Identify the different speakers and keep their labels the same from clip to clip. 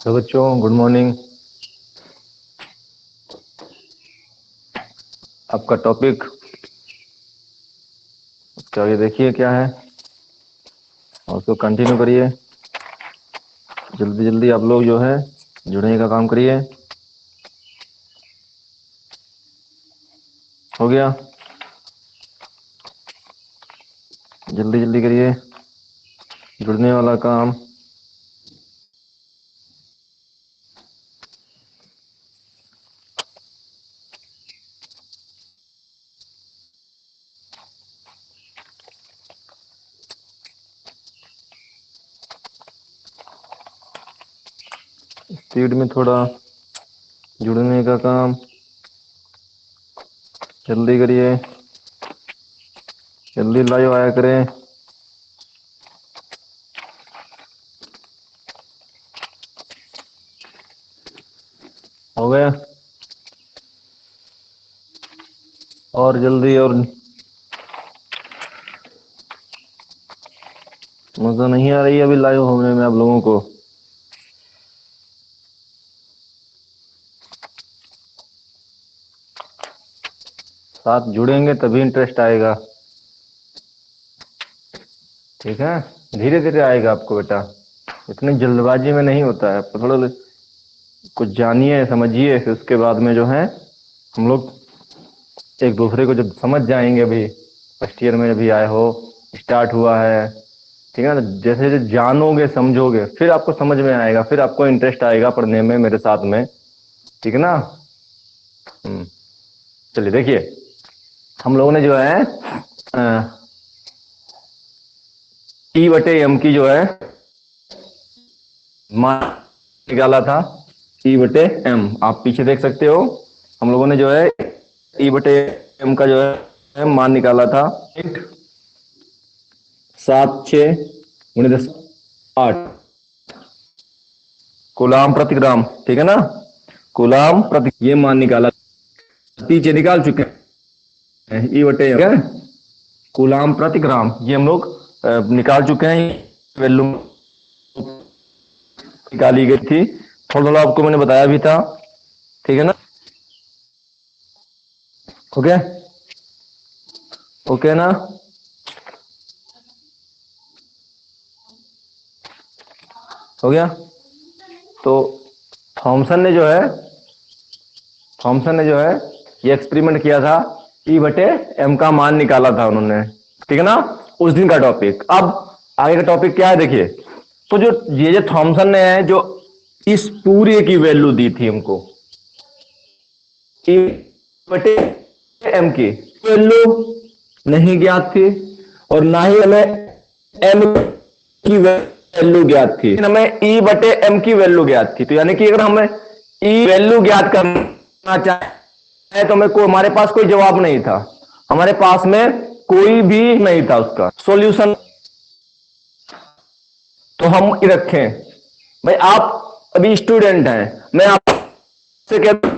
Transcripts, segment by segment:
Speaker 1: तो बच्चों good morning. आपका टॉपिक उसके आगे देखिए क्या है और उसको कंटिन्यू करिए। जल्दी जल्दी आप लोग जो है जुड़ने का काम करिए। हो गया? जल्दी जल्दी करिए जुड़ने वाला काम। स्पीड में थोड़ा जुड़ने का काम जल्दी करिए। जल्दी लाइव आया करें। हो गया? और जल्दी। और मजा नहीं आ रही है अभी लाइव होने में आप लोगों को? साथ जुड़ेंगे तभी इंटरेस्ट आएगा। ठीक है, धीरे धीरे आएगा आपको बेटा, इतनी जल्दबाजी में नहीं होता है। थोड़ा कुछ जानिए समझिए, फिर उसके बाद में जो है हम लोग एक दूसरे को जब समझ जाएंगे। अभी फर्स्ट ईयर में अभी आए हो, स्टार्ट हुआ है, ठीक है ना? जैसे जैसे जानोगे समझोगे फिर आपको समझ में आएगा, फिर आपको इंटरेस्ट आएगा पढ़ने में मेरे साथ में। ठीक है ना? चलिए देखिए, हम लोगों ने जो है ई बटे एम की जो है मान निकाला था। ई बटे एम आप पीछे देख सकते हो। हम लोगों ने जो है ई बटे एम का जो है मान निकाला था 7, 6, 9, 10, 8 कूलाम प्रति ग्राम। ठीक है ना? कूलाम प्रति, ये मान निकाला, पीछे निकाल चुके हैं। ई बटे एम कूलाम प्रति ग्राम ये हम लोग निकाल चुके हैं। वैल्यू निकाली गई थी, थोड़ा थोड़ा आपको मैंने बताया भी था। ठीक है ना? ओके ओके ना? हो गया? तो थॉमसन ने जो है ये एक्सपेरिमेंट किया था, ई बटे एम का मान निकाला था उन्होंने। ठीक है ना? उस दिन का टॉपिक। अब आगे का टॉपिक क्या है देखिए। तो जो थॉमसन ने है जो इस पूरे की वैल्यू दी थी हमको, ई बटे एम की वैल्यू नहीं ज्ञात थी, और ना ही हमें एम की वैल्यू ज्ञात थी, हमें ई बटे एम की वैल्यू ज्ञात थी। तो यानी कि अगर हमें ई वैल्यू ज्ञात करना चाहे तो हमारे पास कोई जवाब नहीं था, हमारे पास में कोई भी नहीं था उसका सॉल्यूशन। तो हम रखें भाई, आप अभी स्टूडेंट हैं, मैं आपसे कहता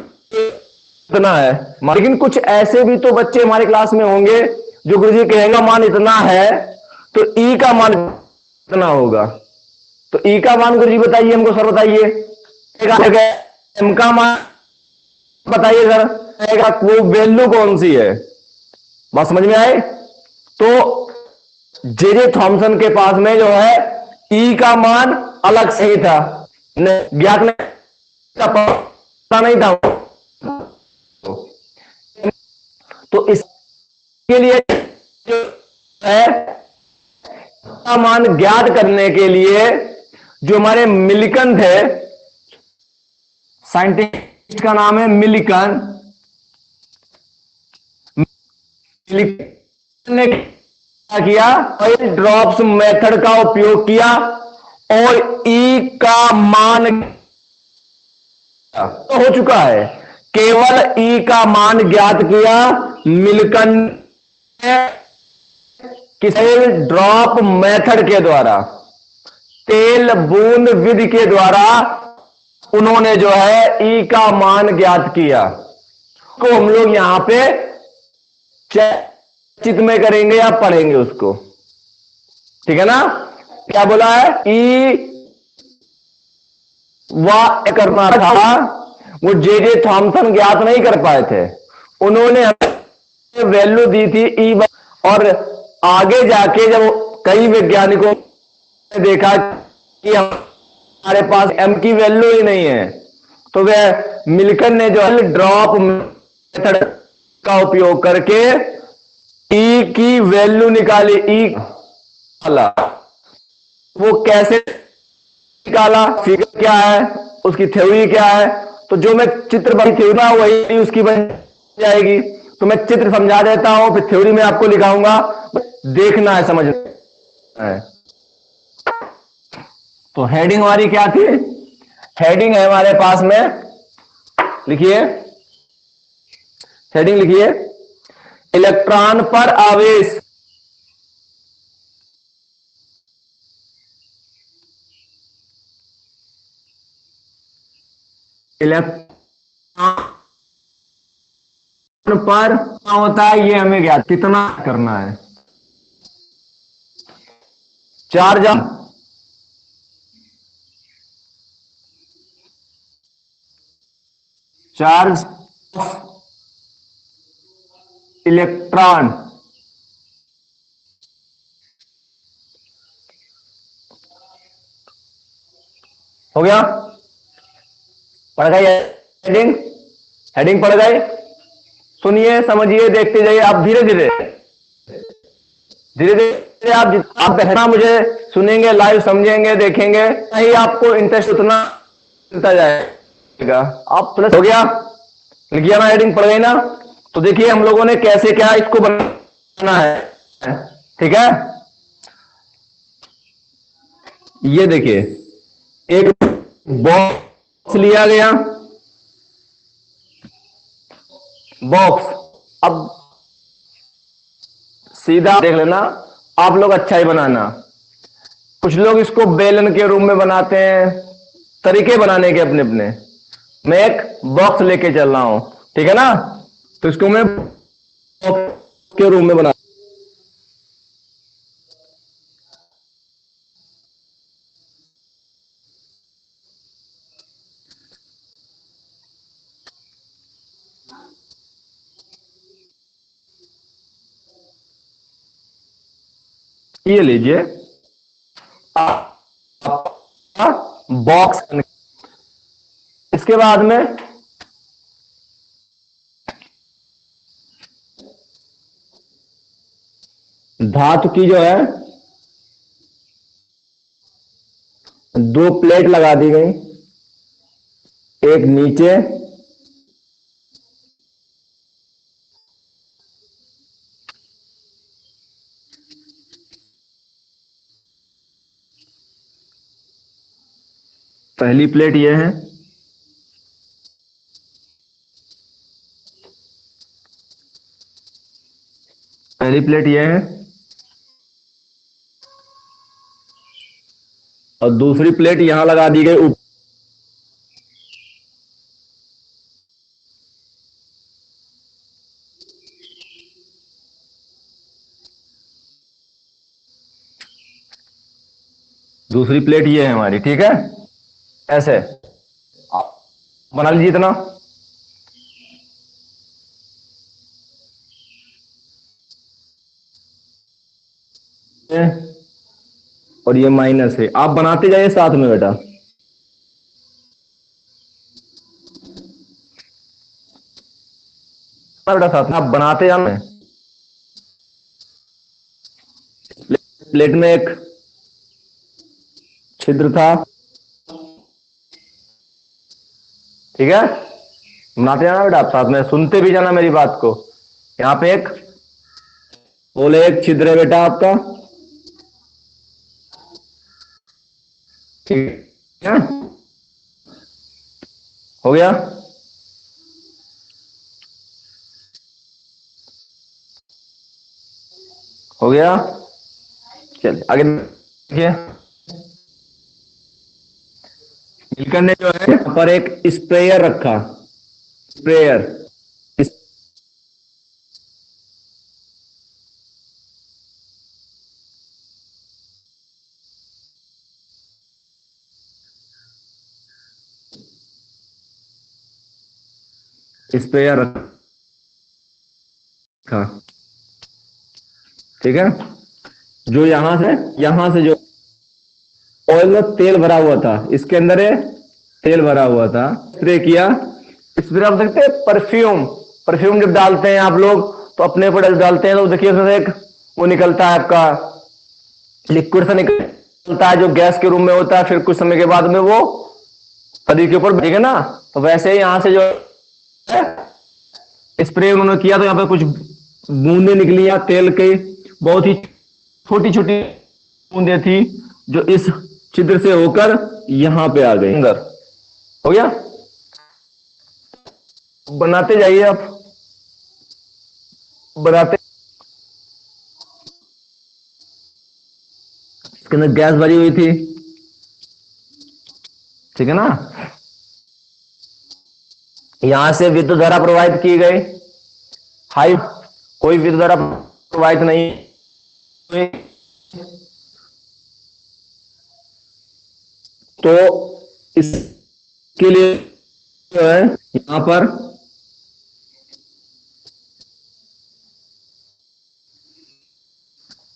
Speaker 1: इतना है, लेकिन कुछ ऐसे भी तो बच्चे हमारे क्लास में होंगे जो गुरुजी कहेंगे मान इतना है तो ई का मान इतना होगा। तो ई का मान गुरुजी बताइए हमको, सर बताइए। एम का मान बताइए सर, वो वैल्यू कौन सी है? बात समझ में आए? तो जे थॉमसन के पास में जो है ई का मान अलग से ही था, ज्ञात नहीं था, पता नहीं था। तो इसके लिए जो है का मान ज्ञात करने के लिए जो हमारे मिलिकन थे, साइंटिस्ट का नाम है मिलिकन। मिलिकन ने क्या किया, ड्रॉप्स मेथड का उपयोग किया और ई का मान तो हो चुका है, केवल ई का मान ज्ञात किया मिलिकन ने किसी ड्रॉप मेथड के द्वारा, तेल बूंद विधि के द्वारा उन्होंने जो है ई का मान ज्ञात किया। को हम लोग यहां पे चित में करेंगे या पढ़ेंगे उसको। ठीक है ना? क्या बोला है? ई वह करना था, वो जे थॉमसन ज्ञात नहीं कर पाए थे। उन्होंने वैल्यू दी थी ई, और आगे जाके जब कई वैज्ञानिकों ने देखा कि हमारे पास एम की वैल्यू ही नहीं है, तो वह मिल्कन ने जो है ड्रॉप मेथड का उपयोग करके ई की वैल्यू निकाली। ई वाला वो कैसे निकाला, फिगर क्या है, उसकी थ्योरी क्या है, तो जो मैं चित्र बनी थ्योरी ना वही उसकी बन जाएगी। तो मैं चित्र समझा देता हूं, फिर थ्योरी में आपको लिखाऊंगा, देखना है, समझना है। तो हेडिंग हमारी क्या थी? हेडिंग है हमारे पास में, लिखिए, हेडिंग लिखिए, इलेक्ट्रॉन पर आवेश। इलेक्ट्रॉन पर क्या होता है ये हमें ज्ञात, कितना करना है। चार्ज, चार्ज इलेक्ट्रॉन, हो गया, पढ़ गई हेडिंग? हेडिंग पढ़ गई? सुनिए, समझिए, देखते जाइए आप, धीरे धीरे धीरे धीरे आप जितना बैठना मुझे सुनेंगे, लाइव समझेंगे, देखेंगे, नहीं आपको इंटरेस्ट उतना मिलता जाएगा। आप प्लस हो गया, लिख गया ना, हेडिंग पढ़ गई ना? तो देखिए हम लोगों ने कैसे क्या इसको बनाना है, ठीक है? ये देखिए, एक बॉक्स लिया गया, बॉक्स। अब सीधा देख लेना, आप लोग अच्छा ही बनाना। कुछ लोग इसको बेलन के रूप में बनाते हैं, तरीके बनाने के अपने अपने। मैं एक बॉक्स लेके चल रहा हूं, ठीक है ना? तो इसको मैं बॉक्स के रूप में बना, ये लीजिए बॉक्स। इसके बाद में धातु की जो है दो प्लेट लगा दी गई, एक नीचे, पहली प्लेट ये है, पहली प्लेट ये है, और दूसरी प्लेट यहां लगा दी गई। दूसरी प्लेट ये है हमारी, ठीक है? ऐसे आप बना लीजिए इतना। और ये माइनस है, आप बनाते जाइए साथ में बेटा। बेटा साथ में आप बनाते जाना। प्लेट में एक छिद्र था, ठीक है? बनाते जाना बेटा, आप साथ में सुनते भी जाना मेरी बात को। यहां पे एक बोले, एक छिद्र है बेटा आपका, ठीक है? हो गया? हो गया, चलिए आगे देखिए। मिल्टन ने जो है यहाँ पर एक स्प्रेयर रखा, स्प्रेयर। इस स्प्रेयर रखा, ठीक है। जो यहां से जो ऑयल में तेल भरा हुआ था, इसके अंदर है तेल भरा हुआ था, स्प्रे किया। स्प्रे आप देखते हैं परफ्यूम, परफ्यूम जब डालते हैं आप लोग तो अपने प्रोडक्ट डालते हैं तो देखिए उसमें से एक वो निकलता है आपका लिक्विड सा निकलता है जो गैस के रूम में होता है, फिर कुछ समय के बाद में वो शरीर के ऊपर बचेगा ना। तो वैसे ही यहां से जो स्प्रे उन्होंने किया तो यहाँ पे कुछ बूंदे निकली या तेल के, बहुत ही छोटी छोटी बूंदे थी जो इस छिद्र से होकर यहां पे आ गई अंदर। हो गया, बनाते जाइए आप, बनाते, इसके अंदर गैस भरी हुई थी, ठीक है ना। यहां से विद्युत धारा प्रवाहित की गई, हाई कोई विद्युत धारा प्रवाहित नहीं हुई। तो इसके लिए जो है यहां पर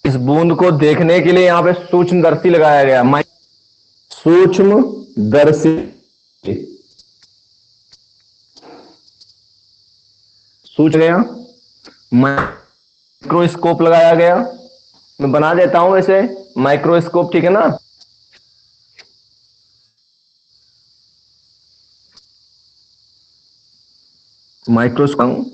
Speaker 1: इस बूंद को देखने के लिए यहां पे सूक्ष्मदर्शी लगाया गया, सूक्ष्मदर्शी, सूच गया, माइक्रोस्कोप लगाया गया। मैं बना देता हूं वैसे माइक्रोस्कोप, ठीक है ना। माइक्रोस्कोप,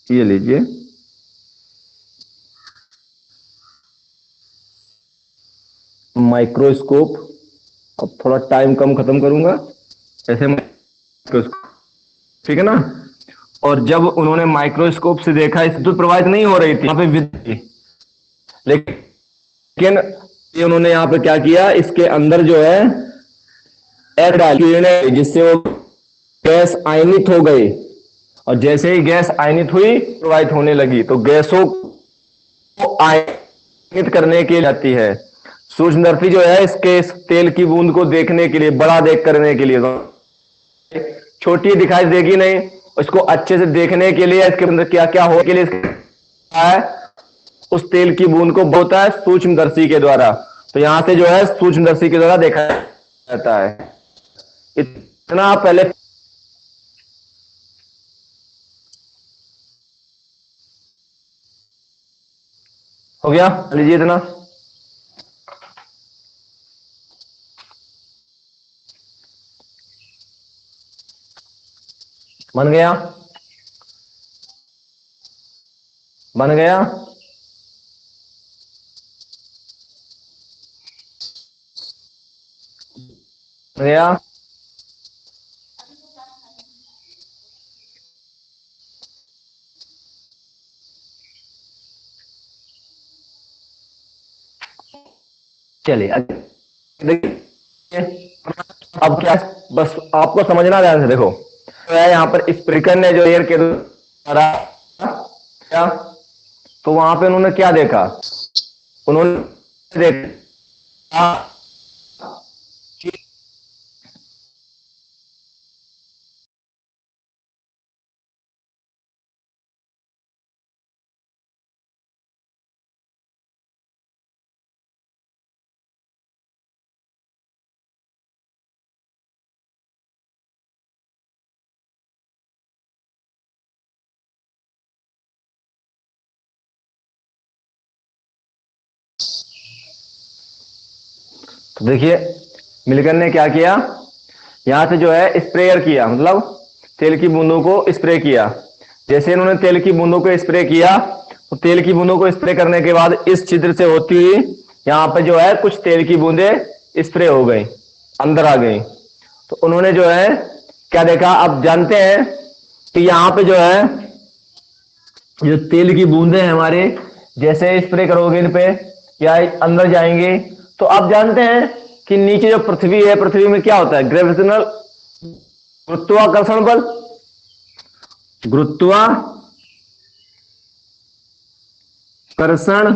Speaker 1: ये लीजिए, माइक्रोस्कोप। अब थोड़ा टाइम कम खत्म करूंगा, ऐसे माइक्रोस्कोप, ठीक है ना। और जब उन्होंने माइक्रोस्कोप से देखा इस विद्युत प्रवाहित नहीं हो रही थी यहाँ पे विद्युत थी, लेकिन ये उन्होंने यहाँ पे क्या किया, इसके अंदर जो है एयर डाली जिससे वो गैस आयनित हो गई, और जैसे ही गैस आयनित हुई प्रवाहित होने लगी। तो गैसों को आयनित करने के लिए आती है सूक्ष्मदर्शी जो है, इसके इस तेल की बूंद को देखने के लिए, बड़ा देख करने के लिए, छोटी दिखाई देगी नहीं, उसको अच्छे से देखने के लिए इसके अंदर क्या क्या हो के लिए है उस तेल की बूंद को होता है सूक्ष्मदर्शी के द्वारा। तो यहां से जो है सूक्ष्मदर्शी के द्वारा देखा जाता है। इतना पहले हो गया, लीजिए इतना। बन गया, बन गया, बन गया। चलिए देखिए, अब क्या, बस आपको समझना ध्यान से देखो, तो है यहाँ पर स्पीकर ने जो एयर के द्वारा क्या, तो वहां पे उन्होंने क्या देखा, उन्होंने देखा कि तो देखिए मिलकर ने क्या किया, यहां से जो है स्प्रेयर किया, मतलब तेल की बूंदों को स्प्रे किया। जैसे इन्होंने तेल की बूंदों को स्प्रे किया तो तेल की बूंदों को स्प्रे करने के बाद इस छिद्र से होती हुई यहां पे जो है कुछ तेल की बूंदे स्प्रे हो गई, अंदर आ गई। तो उन्होंने जो है क्या देखा, आप जानते हैं कि यहां पे जो है जो तेल की बूंदे हैं हमारे, जैसे स्प्रे करोगे इन पे या अंदर जाएंगे, तो आप जानते हैं कि नीचे जो पृथ्वी है, पृथ्वी में क्या होता है, ग्रेविटेशनल, गुरुत्वाकर्षण बल, गुरुत्वाकर्षण कर्षण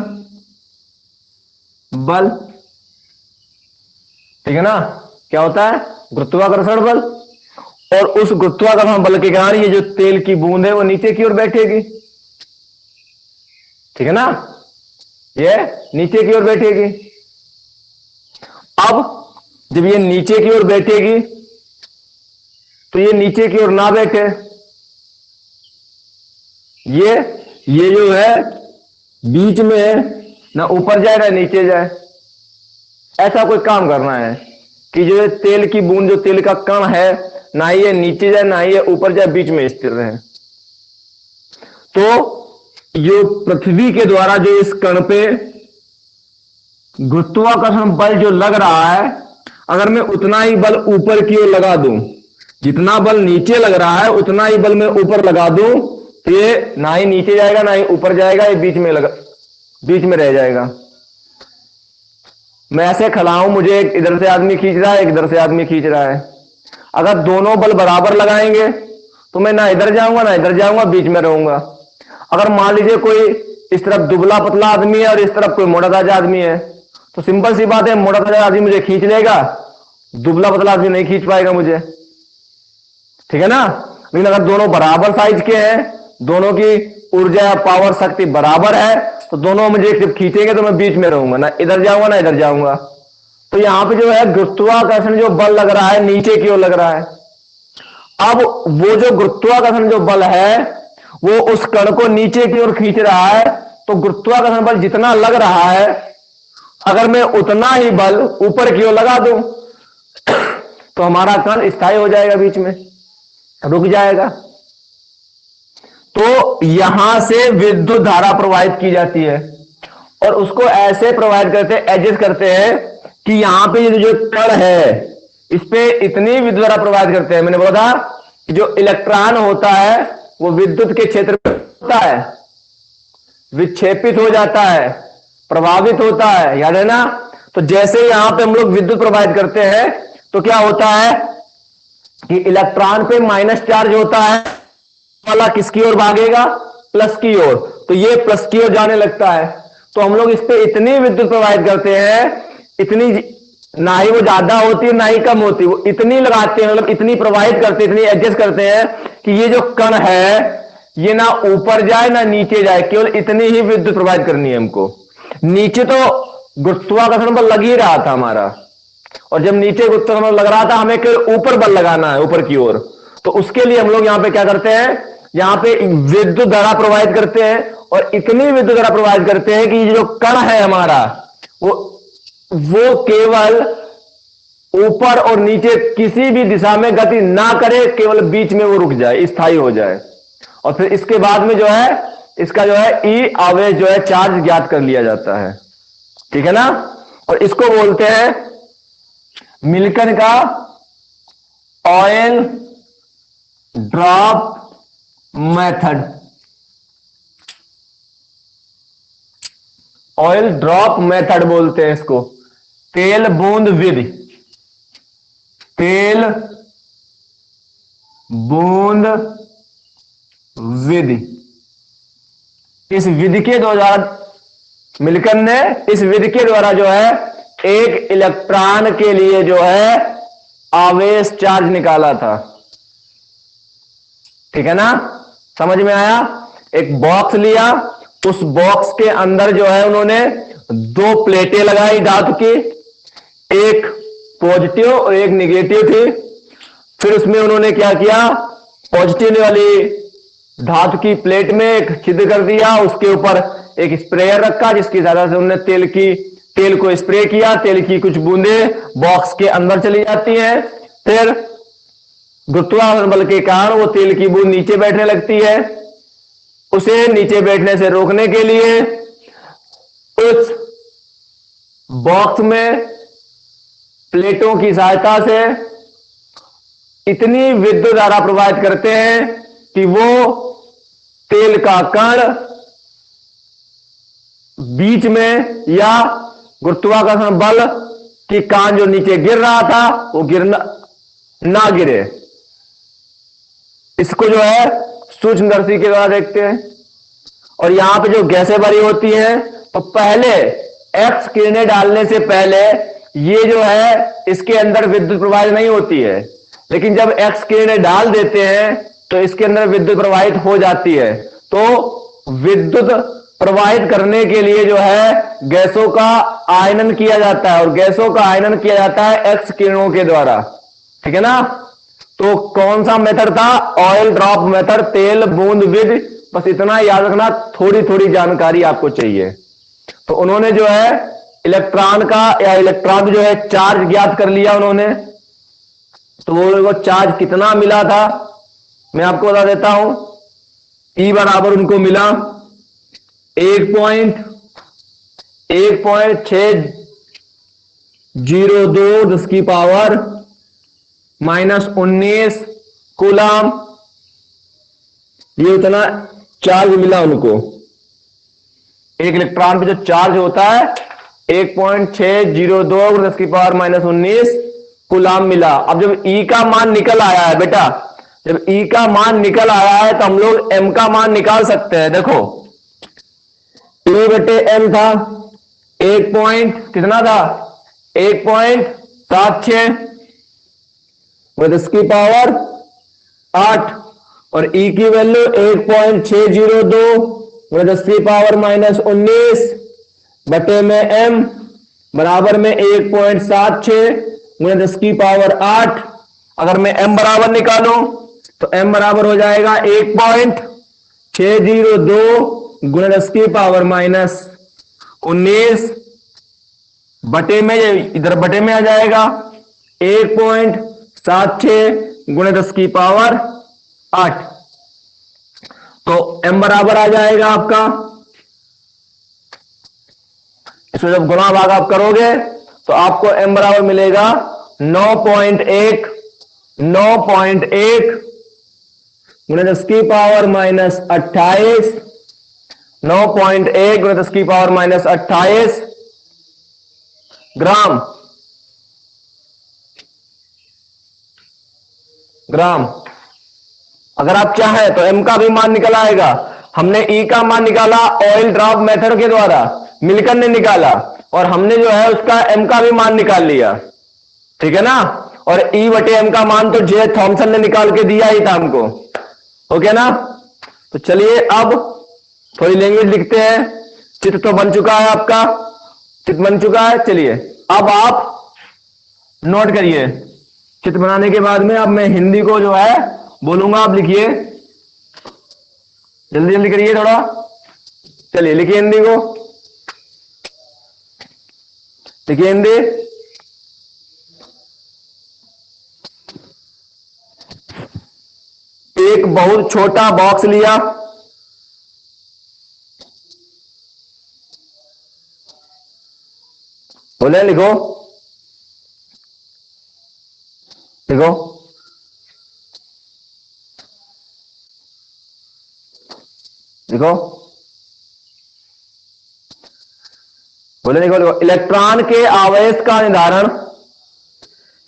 Speaker 1: बल, ठीक है ना, क्या होता है, गुरुत्वाकर्षण बल। और उस गुरुत्वाकर्षण बल के कारण ये जो तेल की बूंद है वो नीचे की ओर बैठेगी, ठीक है ना, ये नीचे की ओर बैठेगी। अब जब ये नीचे की ओर बैठेगी तो ये नीचे की ओर ना बैठे, ये जो है बीच में है, ना ऊपर जाए ना नीचे जाए। ऐसा कोई काम करना है कि जो तेल की बूंद, जो तेल का कण है, ना ही ये नीचे जाए ना ही ये ऊपर जाए, बीच में स्थिर रहे। तो जो पृथ्वी के द्वारा जो इस कण पे गुरुत्वाकर्षण बल जो लग रहा है, अगर मैं उतना ही बल ऊपर की ओर लगा दूं, जितना बल नीचे लग रहा है उतना ही बल मैं ऊपर लगा दूं, तो ये ना ही नीचे जाएगा ना ही ऊपर जाएगा, ये बीच में रह जाएगा। मैं ऐसे खड़ा हूं, मुझे एक इधर से आदमी खींच रहा है, एक इधर से आदमी खींच रहा है। अगर दोनों बल बराबर लगाएंगे तो मैं ना इधर जाऊंगा ना इधर जाऊंगा, बीच में रहूंगा। अगर मान लीजिए कोई इस तरफ दुबला पतला आदमी है और इस तरफ कोई मोटा ताजा आदमी है, तो सिंपल सी बात है, मोटा ताजा आदमी मुझे खींच लेगा, दुबला पतला आदमी नहीं खींच पाएगा मुझे, ठीक है ना। लेकिन अगर दोनों बराबर साइज के हैं, दोनों की ऊर्जा या पावर शक्ति बराबर है, तो दोनों मुझे जब खींचेंगे तो मैं बीच में रहूंगा, ना इधर जाऊंगा ना इधर जाऊंगा। तो यहां पे जो है गुरुत्वाकर्षण जो बल लग रहा है नीचे की ओर लग रहा है। अब वो जो गुरुत्वाकर्षण जो बल है वो उस कण को नीचे की ओर खींच रहा है। तो गुरुत्वाकर्षण बल जितना लग रहा है, अगर मैं उतना ही बल ऊपर की ओर लगा दूं तो हमारा कण स्थायी हो जाएगा, बीच में रुक जाएगा। तो यहां से विद्युत धारा प्रवाहित की जाती है और उसको ऐसे प्रवाहित करते हैं, एडजस्ट करते हैं कि यहां पे ये जो कण है इस पे इतनी विद्युत धारा प्रवाहित करते हैं। मैंने बोला था कि जो इलेक्ट्रॉन होता है वो विद्युत के क्षेत्र में होता है, विक्षेपित हो जाता है, प्रभावित होता है, याद है ना। तो जैसे यहां पे हम लोग विद्युत प्रवाहित करते हैं तो क्या होता है कि इलेक्ट्रॉन पे माइनस चार्ज होता है, वाला किसकी ओर भागेगा, प्लस की ओर, तो ये प्लस की ओर जाने लगता है। तो हम लोग इस पे इतनी विद्युत प्रवाहित करते हैं, इतनी ना ही वो ज्यादा होती है ना ही कम होती, वो इतनी लगाते हैं, मतलब इतनी प्रवाहित करते हैं, इतनी एडजस्ट करते हैं कि ये जो कण है ये ना ऊपर जाए ना नीचे जाए, केवल इतनी ही विद्युत प्रवाहित करनी है हमको। नीचे तो गुरुत्वाकर्षण बल लग ही रहा था हमारा, और जब नीचे गुरुत्वाकर्षण बल लग रहा था हमें केवल ऊपर बल लगाना है, ऊपर की ओर। तो उसके लिए हम लोग यहां पे क्या करते हैं, यहां पे विद्युत धारा प्रवाहित करते हैं, और इतनी विद्युत धारा प्रवाहित करते हैं कि ये जो कण है हमारा वो केवल ऊपर और नीचे किसी भी दिशा में गति ना करे, केवल बीच में वो रुक जाए, स्थायी हो जाए। और फिर इसके बाद में जो है इसका जो है ई आवेश जो है चार्ज ज्ञात कर लिया जाता है, ठीक है ना। और इसको बोलते हैं मिल्टन का oil drop method. Oil drop method बोलते हैं इसको, तेल बूंद विधि, तेल बूंद विधि। इस विधि के द्वारा मिल्टन ने इस विधि के द्वारा जो है एक इलेक्ट्रॉन के लिए जो है आवेश चार्ज निकाला था, ठीक है ना, समझ में आया। एक बॉक्स लिया, उस बॉक्स के अंदर जो है उन्होंने दो प्लेटें लगाई धातु की, एक पॉजिटिव और एक निगेटिव थी। फिर उसमें उन्होंने क्या किया, पॉजिटिव वाली धातु की प्लेट में एक छिद्र कर दिया, उसके ऊपर एक स्प्रेयर रखा जिसकी सहायता से उन्होंने तेल को स्प्रे किया। तेल की कुछ बूंदें बॉक्स के अंदर चली जाती हैं, फिर गुरुत्वाकर्षण बल के कारण वो तेल की बूंद नीचे बैठने लगती है। उसे नीचे बैठने से रोकने के लिए उस बॉक्स में प्लेटों की सहायता से इतनी विद्युत धारा प्रवाहित करते हैं कि वो तेल का कण बीच में या गुरुत्वाकर्षण बल की कारण जो नीचे गिर रहा था वो गिरना ना गिरे। इसको जो है सूक्ष्मदर्शी के द्वारा देखते हैं। और यहां पे जो गैसें भरी होती हैं, तो पहले एक्स किरणें डालने से पहले ये जो है इसके अंदर विद्युत प्रवाहित नहीं होती है, लेकिन जब एक्स किरणें डाल देते हैं तो इसके अंदर विद्युत प्रवाहित हो जाती है। तो विद्युत प्रवाहित करने के लिए जो है गैसों का आयनन किया जाता है, और गैसों का आयनन किया जाता है एक्स किरणों के द्वारा, ठीक है ना। तो कौन सा मेथड था? ऑयल ड्रॉप मेथड, तेल बूंद विधि। बस इतना याद रखना, थोड़ी थोड़ी जानकारी आपको चाहिए। तो उन्होंने जो है इलेक्ट्रॉन का या इलेक्ट्रॉन जो है चार्ज ज्ञात कर लिया उन्होंने। तो वो चार्ज कितना मिला था मैं आपको बता देता हूं। ई बराबर उनको मिला 1.602 10 की पावर -19 कूलम, ये उतना चार्ज मिला उनको। एक इलेक्ट्रॉन पे जो चार्ज होता है 1.602 10 की पावर -19 कूलम मिला। अब जब ई का मान निकल आया है बेटा, जब ई का मान निकल आया है तो हम लोग एम का मान निकाल सकते हैं। देखो E बटे एम था 1 पॉइंट कितना था 1.76 10 की पावर 8, और E की वैल्यू 1.602 10 की पावर -19 बटे में m बराबर में 1.76 10 की पावर 8। अगर मैं m बराबर निकालूं तो m बराबर हो जाएगा 1.602 गुणा 10 की पावर -19 बटे में, इधर बटे में आ जाएगा 1.76 गुणा 10 की पावर 8। तो m बराबर आ जाएगा आपका, इसमें जब गुणा भाग आप करोगे तो आपको m बराबर मिलेगा 9.1 गुणा 10 की पावर -28, 9.1 गुणा 10 की पावर -28 ग्राम। अगर आप चाहें तो m का भी मान निकल आएगा। हमने E का मान निकाला ऑयल ड्रॉप मेथड के द्वारा, मिलकर ने निकाला, और हमने जो है उसका m का भी मान निकाल लिया, ठीक है ना। और E बटे m का मान तो जे थॉमसन ने निकाल के दिया ही था हमको, ओके ना। तो चलिए अब थोड़ी लैंग्वेज लिखते हैं। चित्र तो बन चुका है आपका, चित्र बन चुका है। चलिए अब आप नोट करिए। चित्र बनाने के बाद में अब मैं हिंदी को जो है बोलूंगा, आप लिखिए, जल्दी जल्दी करिए थोड़ा। चलिए लिखिए हिंदी को, लिखिए हिंदी। एक बहुत छोटा बॉक्स लिया, बोले लिखो, लिखो। लिखो, बोले लिखो, लिखो। इलेक्ट्रॉन के आवेश का निर्धारण,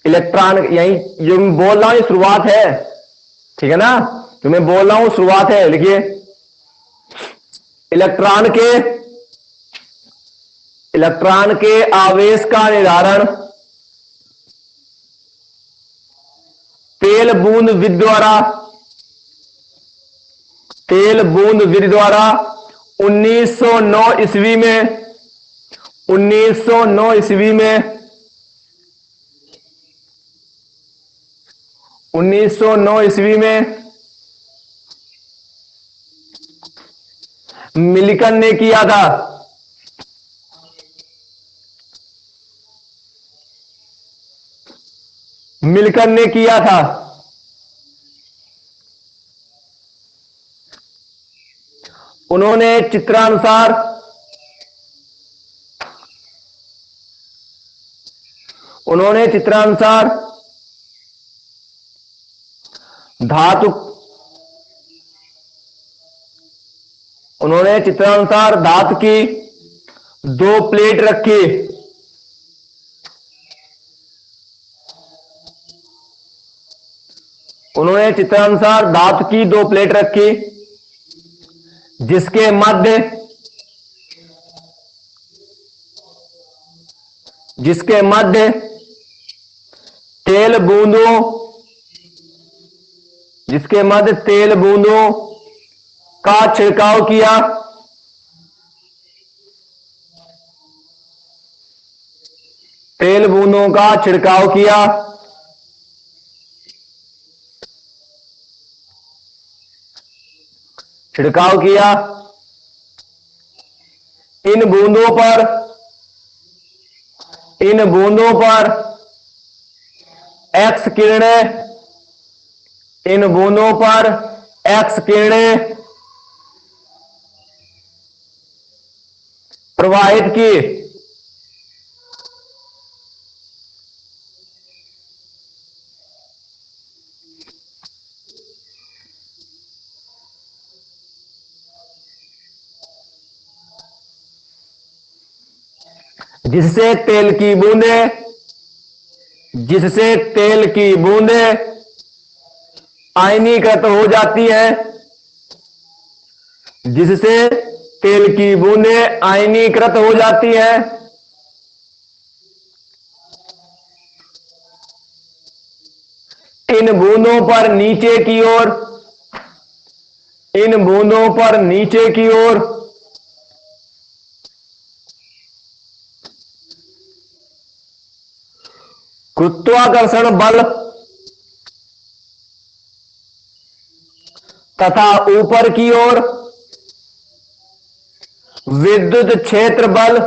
Speaker 1: इलेक्ट्रॉन यही जो मैं बोल रहा हूं ये शुरुआत है, ठीक है ना। जो मैं बोल रहा हूं शुरुआत है, लिखिए। इलेक्ट्रॉन के आवेश का निर्धारण तेल बूंद विधि द्वारा 1909 ईस्वी में 1909 ईस्वी में 1909 ईस्वी में मिल्टन ने किया था। मिल्टन ने किया था। उन्होंने चित्रानुसार धातु की दो प्लेट रखी। उन्होंने चित्रानुसार धातु की दो प्लेट रखी, जिसके मध्य तेल बूंदों जिसके मध्य तेल बूंदों का छिड़काव किया। तेल बूंदों का छिड़काव किया। छिड़काव किया। इन बूंदों पर एक्स किरणें इन बूंदों पर एक्स किरणें प्रवाहित की। जिससे तेल की बूंदें आयनीकृत हो जाती है। जिससे तेल की बूंदें आयनीकृत हो जाती है। इन बूंदों पर नीचे की ओर गुरुत्वाकर्षण बल तथा ऊपर की ओर विद्युत क्षेत्र बल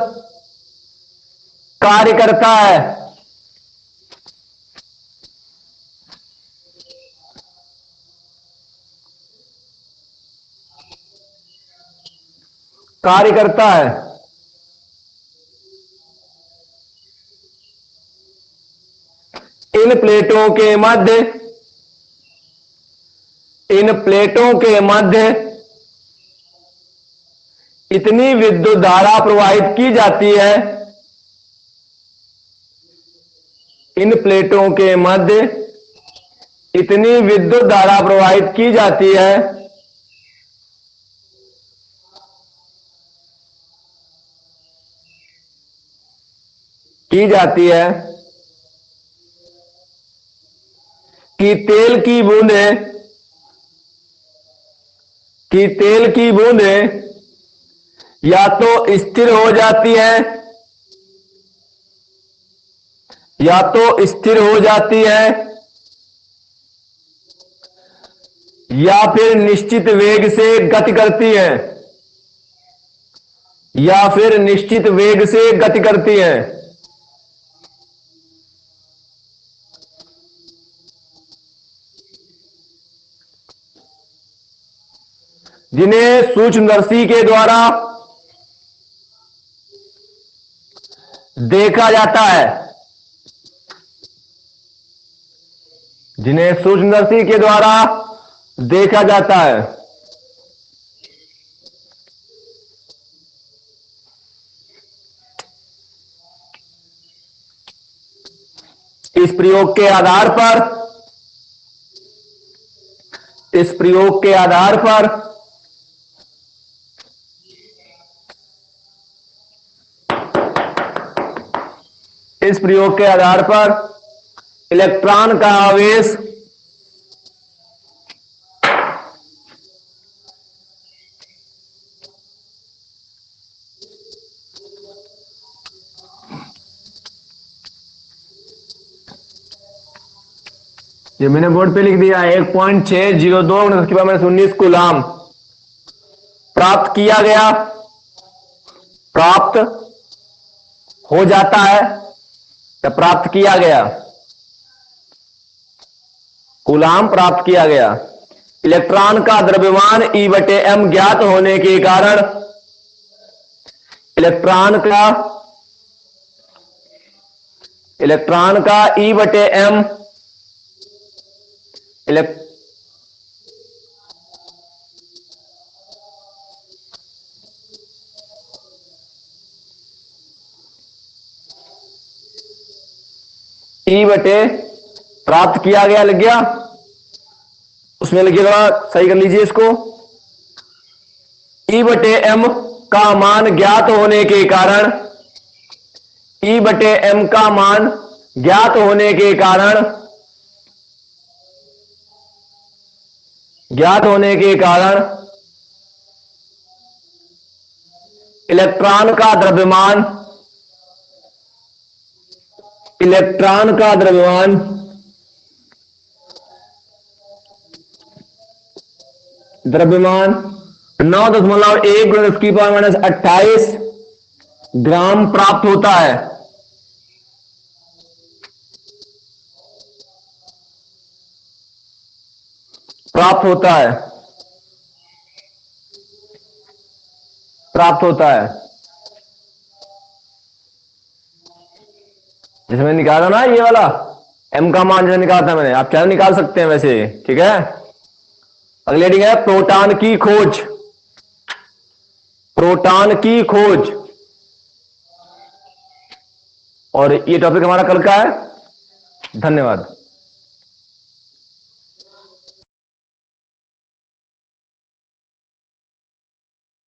Speaker 1: कार्य करता है। कार्य करता है। इन प्लेटों के मध्य इतनी विद्युत धारा प्रवाहित की जाती है। इन प्लेटों के मध्य इतनी विद्युत धारा प्रवाहित की जाती है कि तेल की बूंदें या तो स्थिर हो जाती है या फिर निश्चित वेग से गति करती हैं। जिन्हें सूक्ष्मदर्शी के द्वारा देखा जाता है। जिन्हें सूक्ष्मदर्शी के द्वारा देखा जाता है। इस प्रयोग के आधार पर इलेक्ट्रॉन का आवेश ये मैंने बोर्ड पे लिख दिया 1.602 उसके बाद मैंने 19 कूलाम प्राप्त हो जाता है या प्राप्त किया गया। कूलाम प्राप्त किया गया। इलेक्ट्रॉन का द्रव्यमान E/m ज्ञात होने के कारण इलेक्ट्रॉन का E/m प्राप्त किया गया लग गया। उसमें लिखिएगा, सही कर लीजिए इसको। ई बटे एम का मान ज्ञात होने के कारण, ई बटे एम का मान ज्ञात होने के कारण, ज्ञात होने के कारण इलेक्ट्रॉन का द्रव्यमान, इलेक्ट्रॉन का द्रव्यमान 9.1 × 10⁻28 ग्राम प्राप्त होता है। प्राप्त होता है, प्राप्त होता है। जैसे मैंने निकाला ना ये वाला एम का मान, जैसे निकालता मैंने, आप चाहे निकाल सकते हैं वैसे, ठीक है। अगली हेडिंग है प्रोटॉन की खोज, प्रोटॉन की खोज। और ये टॉपिक हमारा कल का है। धन्यवाद।